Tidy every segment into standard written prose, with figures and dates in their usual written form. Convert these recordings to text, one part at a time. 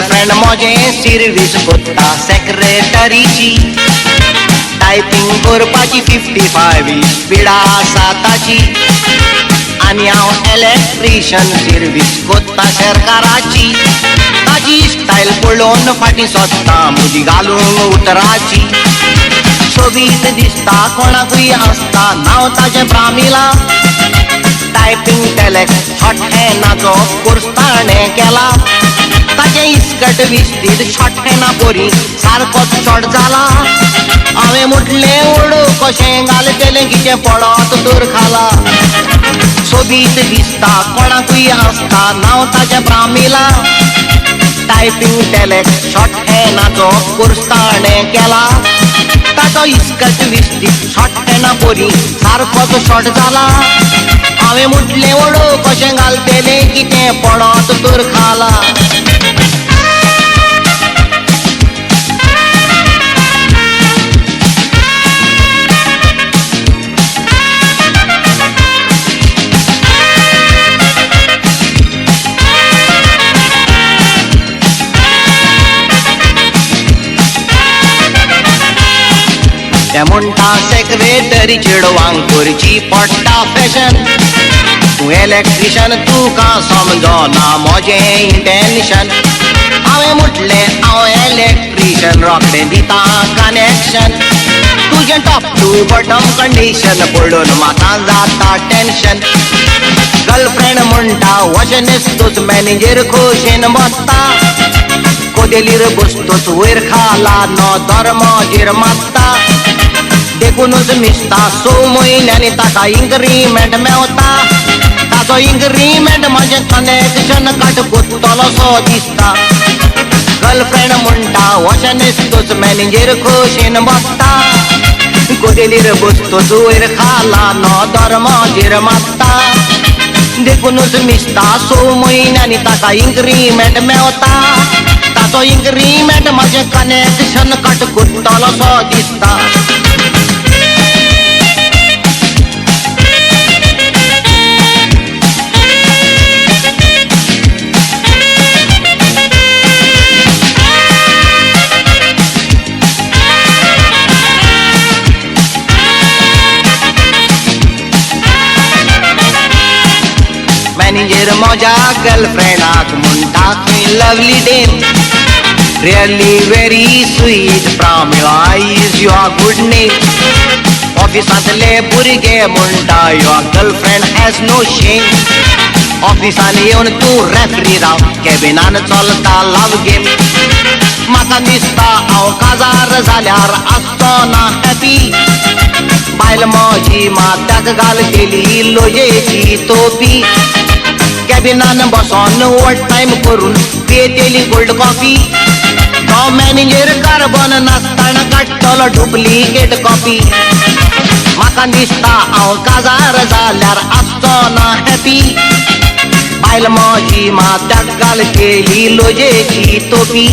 Girlfriend म्हजे service कोत्ता सेक्रेटरीची, typing करपाची 55 स्पीड आसा ताची, आनी हांव इलेक्ट्रिशियन सर्वीस कोत्ता सरकाराची. ताची स्टायल पळोवन फाटीं सोदता मुदी घालून उतराची. सोबीत दिसता कोणाकूय आसता नांव ताचें प्रामिला. टायपिंग टेलेक्स शॉर्ट हॅनाचो कोर्स ताणें केला. ताचें इस्कट विस्तीत शॉर्ट हॅना पोरी सारकोच शॉर्ट जाला. हांवें म्हटलें ओडो कशें घालतलें कितें पडत तर खाला. सोबीत दिसता कोणाकूय आसता नांव ताचें प्रामिला. टायपिंग टेलेक्स शॉर्ट हॅनाचो कोर्स ताणें केला. ताचो इस्कट विस्तीत शॉर्ट हॅना पोरी सारकोच शॉर्ट जाला. हांवें म्हटलें ओडो कशें घालतलें कितें पडत तर खाला. ते म्हणटा सेक्रेटरी चेडवांक करची पडटा फॅशन. तूं इलेक्ट्रिशियन तुका समजना म्हजें इंटेन्शन. हांवें म्हटलें हांव इलेक्ट्रिशियन रोखडें दिता कनेक्शन. तुजें टॉप टू बॉटम कंडिशन पळोवन म्हाका जाता टेन्शन. गर्लफ्रेंड म्हणटा वॉशिंग न्हेसतोच मॅनेजर खोशेन बसता. कोदेलीर बसतोच वयर खाला नो धर्माचेर मात्ता. देखूनच मिसता 6 म्हयन्यांनी ताका इन्क्रिमेंट मेवता. ताचो इन्क्रिमेंट म्हजें कनेक्शन काट कोत्तलो सो दिसता. गर्लफ्रेंड म्हणटा वॉशिंग न्हेसतोच मॅनेजर खोशेन बसता. कोदेलीर बसतोच वयर खाला नो धर्माचेर मात्ता. देखूनच मिसता 6 म्हयन्यांनी ताका इन्क्रिमेंट मेवता. ताचो इन्क्रिमेंट म्हजें कनेक्शन काट कोत्तलो सो दिसता. मॅनेजर म्हज्या गर्लफ्रेंडाक म्हणटा खंय lovely dame. Really very sweet from your eyes your good name. ऑफिसांतले भुरगे म्हणटा your girlfriend has no shame. ऑफिसान येवन तूं रेफ्री राव कॅबिनान चलता लव गेम. म्हाका दिसता हांव काजार जाल्यार आसचो ना हॅपी. बायल म्हजी माथ्याक घालतली लोजेची तोपी. कॅबिनान बसोन ओवर टायम करून पियेतली कोल्ड कॉफी. तो मॅनेजर कार्बन नासतना काडटलो डुप्लिकेट कॉपी. म्हाका दिसता हांव काजार जाल्यार आसचो ना हॅपी. बायल म्हजी माथ्याक घालतली लोजेची तोपी.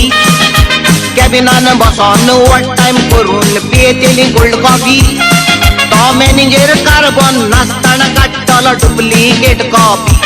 कॅबिनान बसोन ओवर टायम करून पियेतली कोल्ड कॉफी. तो मॅनेजर कार्बन नासतना काडटलो डुप्लिकेट कॉपी.